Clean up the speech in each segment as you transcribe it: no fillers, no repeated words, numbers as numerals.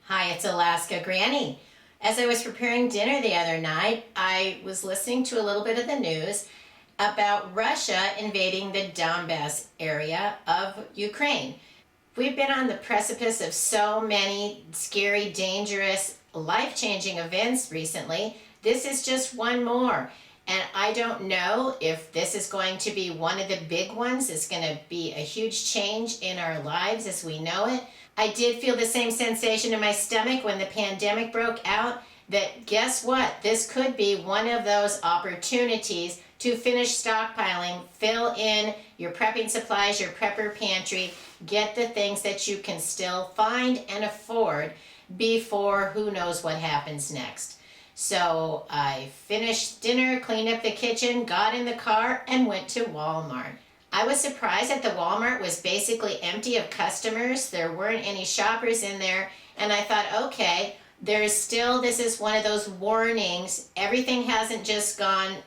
Hi, it's Alaska Granny. As I was preparing dinner the other night, I was listening to a little bit of the news about Russia invading the Donbass area of Ukraine. We've been on the precipice of so many scary, dangerous, life-changing events recently. This is just one more. And I don't know if this is going to be one of the big ones. It's going to be a huge change in our lives as we know it. I did feel the same sensation in my stomach when the pandemic broke out, that guess what? This could be one of those opportunities to finish stockpiling, fill in your prepping supplies, your prepper pantry, get the things that you can still find and afford before who knows what happens next. So I finished dinner, cleaned up the kitchen, got in the car, and went to Walmart. I was surprised that the Walmart was basically empty of customers. There weren't any shoppers in there, and I thought, okay, this is one of those warnings. Everything hasn't just gone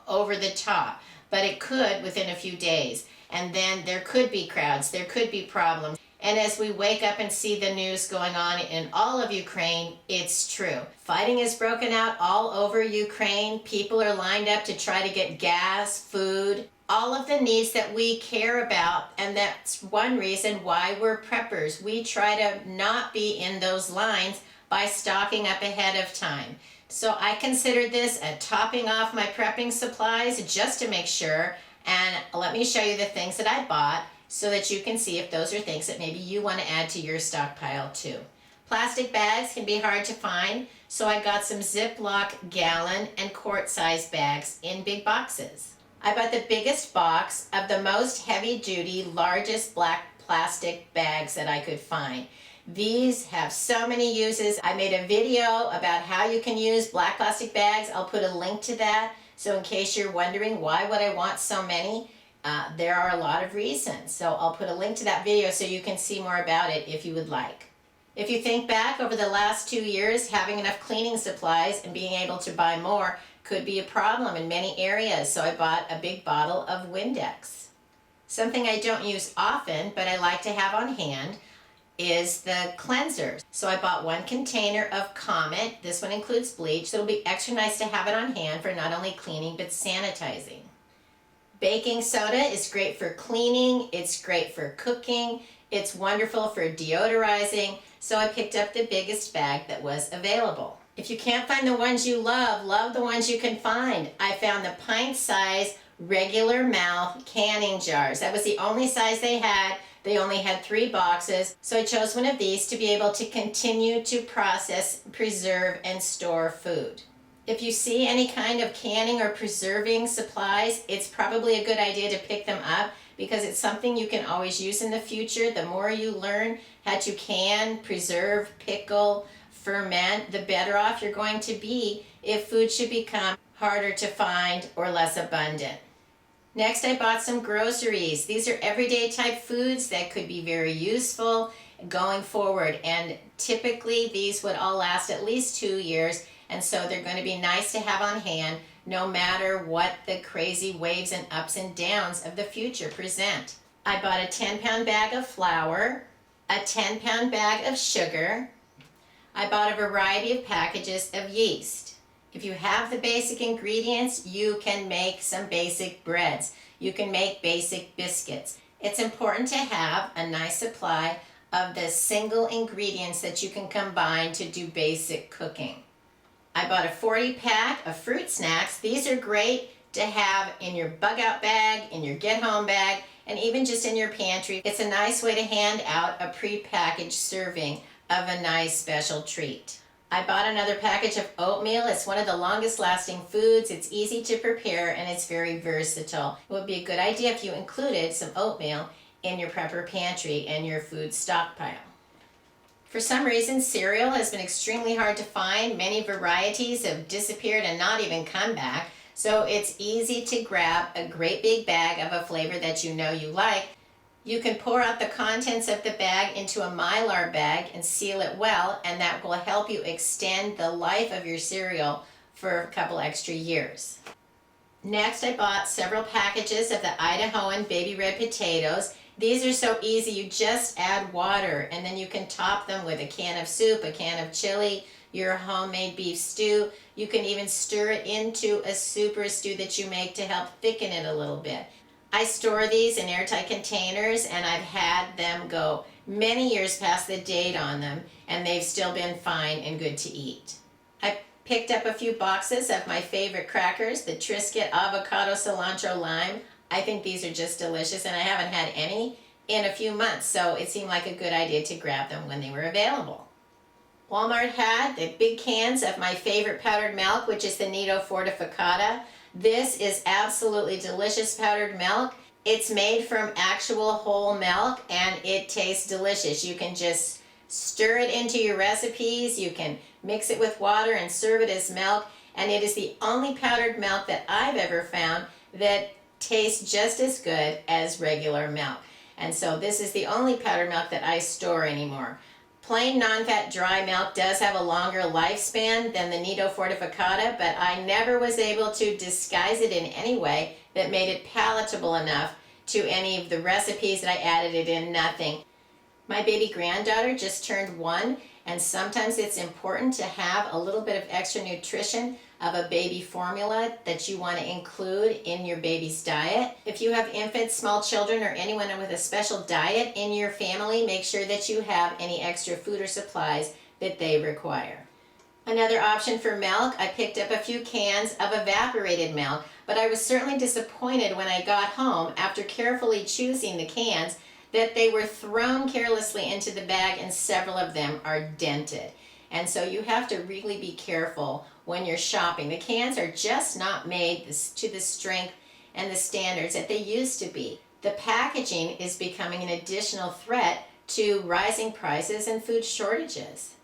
over the top, but it could within a few days. And then there could be crowds, there could be problems. And as we wake up and see the news going on in all of Ukraine, it's true. Fighting has broken out all over Ukraine. People are lined up to try to get gas, food, all of the needs that we care about, and that's one reason why we're preppers. We try to not be in those lines by stocking up ahead of time. So I considered this a topping off my prepping supplies just to make sure, and let me show you the things that I bought so that you can see if those are things that maybe you want to add to your stockpile too. Plastic bags can be hard to find, so I got some Ziploc gallon and quart size bags in big boxes. I bought the biggest box of the most heavy-duty, largest black plastic bags that I could find. These have so many uses. I made a video about how you can use black plastic bags. I'll put a link to that. So in case you're wondering why would I want so many, there are a lot of reasons. So I'll put a link to that video so you can see more about it if you would like. If you think back over the last 2 years, having enough cleaning supplies and being able to buy more could be a problem in many areas, so I bought a big bottle of Windex. Something I don't use often, but I like to have on hand, is the cleanser. So I bought 1 container of Comet. This one includes bleach, so it'll be extra nice to have it on hand for not only cleaning, but sanitizing. Baking soda is great for cleaning, it's great for cooking, it's wonderful for deodorizing, so I picked up the biggest bag that was available. If you can't find the ones you love the ones you can find. I found the pint-size regular mouth canning jars. That was the only size they had. They only had 3 boxes, so I chose one of these to be able to continue to process, preserve, and store food. If you see any kind of canning or preserving supplies, it's probably a good idea to pick them up because it's something you can always use in the future. The more you learn how to can, preserve, pickle, ferment, the better off you're going to be if food should become harder to find or less abundant. Next, I bought some groceries. These are everyday type foods that could be very useful going forward, and typically these would all last at least 2 years, and so they're going to be nice to have on hand no matter what the crazy waves and ups and downs of the future present. I bought a 10-pound bag of flour, a 10-pound bag of sugar. I bought a variety of packages of yeast. If you have the basic ingredients, you can make some basic breads. You can make basic biscuits. It's important to have a nice supply of the single ingredients that you can combine to do basic cooking. I bought a 40-pack of fruit snacks. These are great to have in your bug-out bag, in your get-home bag, and even just in your pantry. It's a nice way to hand out a pre-packaged serving of a nice special treat. I bought another package of oatmeal. It's one of the longest lasting foods. It's easy to prepare and it's very versatile. It would be a good idea if you included some oatmeal in your prepper pantry and your food stockpile. For some reason, cereal has been extremely hard to find. Many varieties have disappeared and not even come back. So it's easy to grab a great big bag of a flavor that you know you like. You can pour out the contents of the bag into a Mylar bag and seal it well, and that will help you extend the life of your cereal for a couple extra years. Next, I bought several packages of the Idahoan baby red potatoes. These are so easy. You just add water and then you can top them with a can of soup, a can of chili, your homemade beef stew. You can even stir it into a soup or stew that you make to help thicken it a little bit. I store these in airtight containers and I've had them go many years past the date on them and they've still been fine and good to eat. I picked up a few boxes of my favorite crackers, the Triscuit avocado cilantro lime. I think these are just delicious and I haven't had any in a few months, so it seemed like a good idea to grab them when they were available. Walmart had the big cans of my favorite powdered milk, which is the Nido Fortificata. This is absolutely delicious powdered milk. It's made from actual whole milk and it tastes delicious. You can just stir it into your recipes. You can mix it with water and serve it as milk. And it is the only powdered milk that I've ever found that tastes just as good as regular milk. And so this is the only powdered milk that I store anymore. Plain non-fat dry milk does have a longer lifespan than the Nido Fortificata, but I never was able to disguise it in any way that made it palatable enough to any of the recipes that I added it in, nothing. My baby granddaughter just turned 1, and sometimes it's important to have a little bit of extra nutrition of a baby formula that you want to include in your baby's diet. If you have infants, small children, or anyone with a special diet in your family, make sure that you have any extra food or supplies that they require. Another option for milk, I picked up a few cans of evaporated milk, but I was certainly disappointed when I got home after carefully choosing the cans that they were thrown carelessly into the bag and several of them are dented. And so you have to really be careful when you're shopping. The cans are just not made to the strength and the standards that they used to be. The packaging is becoming an additional threat to rising prices and food shortages.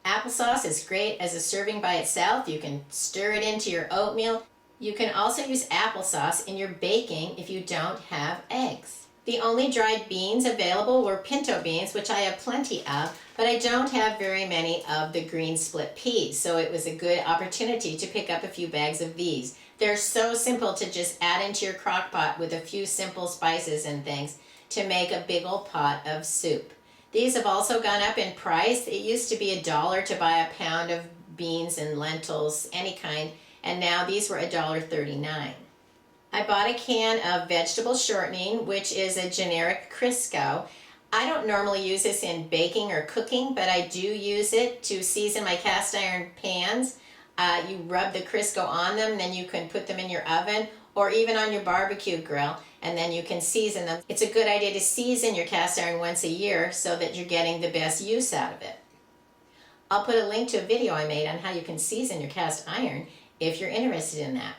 Applesauce is great as a serving by itself. You can stir it into your oatmeal. You can also use applesauce in your baking if you don't have eggs. The only dried beans available were pinto beans, which I have plenty of, but I don't have very many of the green split peas, so it was a good opportunity to pick up a few bags of these. They're so simple to just add into your crock pot with a few simple spices and things to make a big old pot of soup. These have also gone up in price. It used to be $1 to buy a pound of beans and lentils, any kind, and now these were $1.39. I bought a can of vegetable shortening, which is a generic Crisco. I don't normally use this in baking or cooking, but I do use it to season my cast iron pans. You rub the Crisco on them, then you can put them in your oven or even on your barbecue grill, and then you can season them. It's a good idea to season your cast iron once a year so that you're getting the best use out of it. I'll put a link to a video I made on how you can season your cast iron if you're interested in that.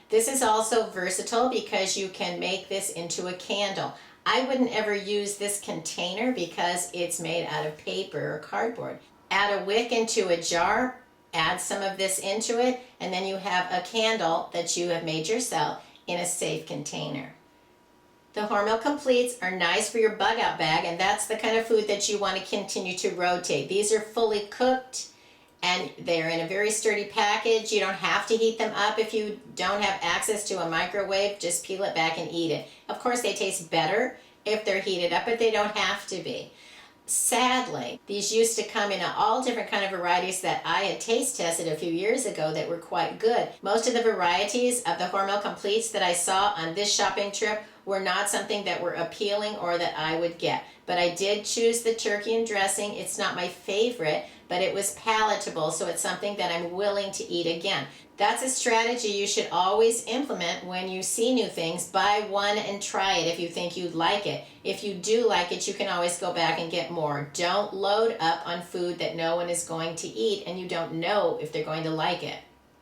This is also versatile because you can make this into a candle. I wouldn't ever use this container because it's made out of paper or cardboard. Add a wick into a jar, add some of this into it, and then you have a candle that you have made yourself in a safe container. The Hormel Completes are nice for your bug out bag, and that's the kind of food that you want to continue to rotate. These are fully cooked and they're in a very sturdy package. You don't have to heat them up if you don't have access to a microwave. Just peel it back and eat it. Of course, they taste better if they're heated up, but they don't have to be. Sadly, these used to come in all different kind of varieties that I had taste tested a few years ago that were quite good. Most of the varieties of the Hormel Completes that I saw on this shopping trip were not something that were appealing or that I would get. But I did choose the turkey and dressing. It's not my favorite, but it was palatable, so it's something that I'm willing to eat again. That's a strategy you should always implement when you see new things. Buy one and try it if you think you'd like it. If you do like it, you can always go back and get more. Don't load up on food that no one is going to eat and you don't know if they're going to like it.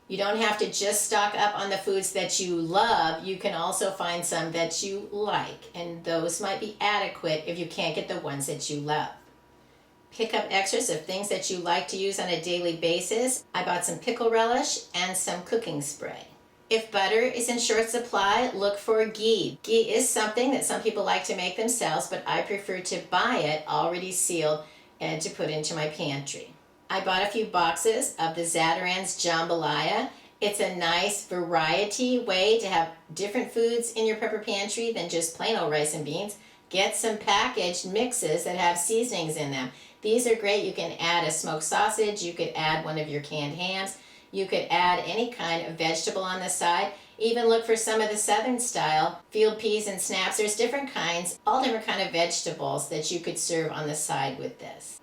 You don't have to just stock up on the foods that you love. You can also find some that you like, and those might be adequate if you can't get the ones that you love. Pick up extras of things that you like to use on a daily basis. I bought some pickle relish and some cooking spray. If butter is in short supply, look for ghee. Ghee is something that some people like to make themselves, but I prefer to buy it already sealed and to put into my pantry. I bought a few boxes of the Zatarain's jambalaya. It's a nice variety way to have different foods in your prepper pantry than just plain old rice and beans. get some packaged mixes that have seasonings in them. These are great. You can add a smoked sausage, you could add one of your canned hams, you could add any kind of vegetable on the side. Even look for some of the southern style field peas and snaps. There's different kinds, all different kind of vegetables that you could serve on the side with this.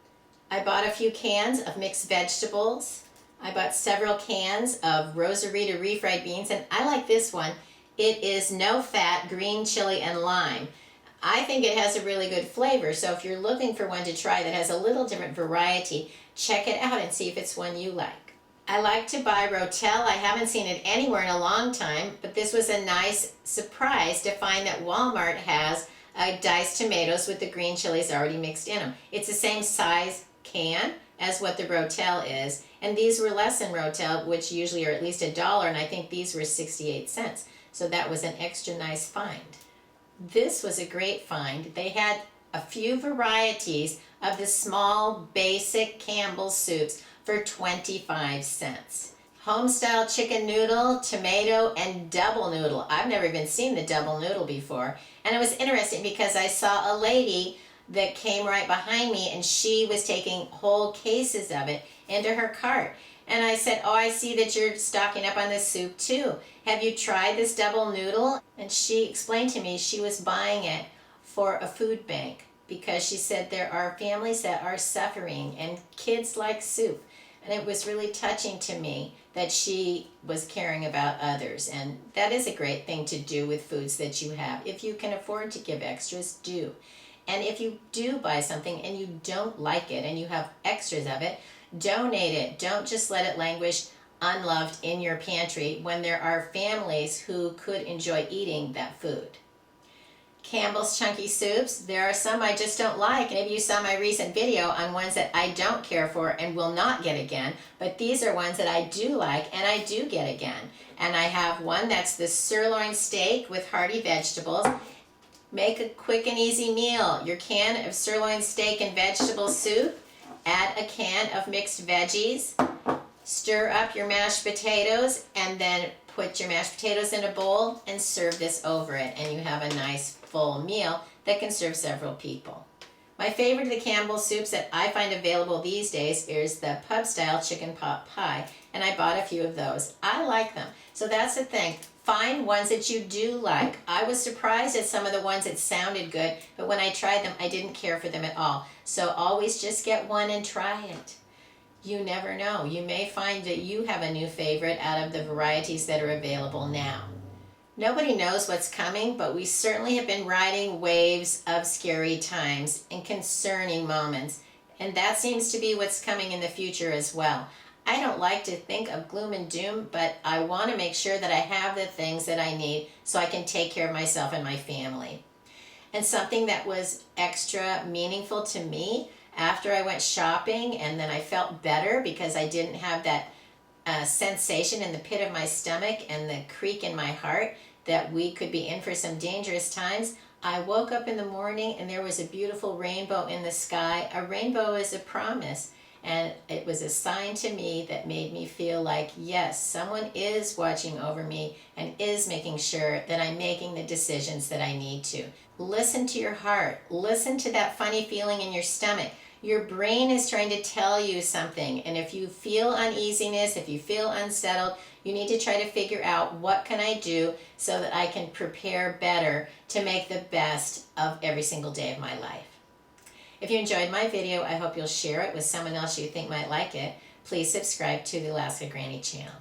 I bought a few cans of mixed vegetables. I bought several cans of Rosarita refried beans, and I like this one. It is no fat green chili and lime. I think it has a really good flavor, so if you're looking for one to try that has a little different variety, check it out and see if it's one you like. I like to buy Rotel. I haven't seen it anywhere in a long time, but this was a nice surprise to find that Walmart has diced tomatoes with the green chilies already mixed in them. It's the same size can as what the Rotel is, and these were less than Rotel, which usually are at least $1, and I think these were 68 cents. So that was an extra nice find. This was a great find. They had a few varieties of the small basic Campbell's soups for 25 cents. Home-style chicken noodle, tomato, and double noodle. I've never even seen the double noodle before. And it was interesting because I saw a lady that came right behind me and she was taking whole cases of it into her cart. And I said, oh, I see that you're stocking up on this soup too. Have you tried this double noodle? And she explained to me she was buying it for a food bank because she said there are families that are suffering and kids like soup. And it was really touching to me that she was caring about others. And that is a great thing to do with foods that you have. If you can afford to give extras, do. And if you do buy something and you don't like it and you have extras of it, donate it. Don't just let it languish unloved in your pantry when there are families who could enjoy eating that food. Campbell's chunky soups. There are some I just don't like. Maybe you saw my recent video on ones that I don't care for and will not get again, but these are ones that I do like and I do get again. And I have one that's the sirloin steak with hearty vegetables. Make a quick and easy meal. Your can of sirloin steak and vegetable soup. Add a can of mixed veggies. Stir up your mashed potatoes and then put your mashed potatoes in a bowl and serve this over it. And you have a nice full meal that can serve several people. My favorite of the Campbell's soups that I find available these days is the pub-style chicken pot pie. And I bought a few of those. I like them. So that's the thing. Find ones that you do like. I was surprised at some of the ones that sounded good, but when I tried them, I didn't care for them at all. So always just get one and try it. You never know. You may find that you have a new favorite out of the varieties that are available now. Nobody knows what's coming, but we certainly have been riding waves of scary times and concerning moments, and that seems to be what's coming in the future as well. I don't like to think of gloom and doom, but I want to make sure that I have the things that I need so I can take care of myself and my family. And something that was extra meaningful to me after I went shopping and then I felt better because I didn't have that sensation in the pit of my stomach and the creak in my heart that we could be in for some dangerous times. I woke up in the morning and there was a beautiful rainbow in the sky. A rainbow is a promise. And it was a sign to me that made me feel like, yes, someone is watching over me and is making sure that I'm making the decisions that I need to. Listen to your heart. Listen to that funny feeling in your stomach. Your brain is trying to tell you something. And if you feel uneasiness, if you feel unsettled, you need to try to figure out what can I do so that I can prepare better to make the best of every single day of my life. If you enjoyed my video, I hope you'll share it with someone else you think might like it. Please subscribe to the Alaska Granny channel.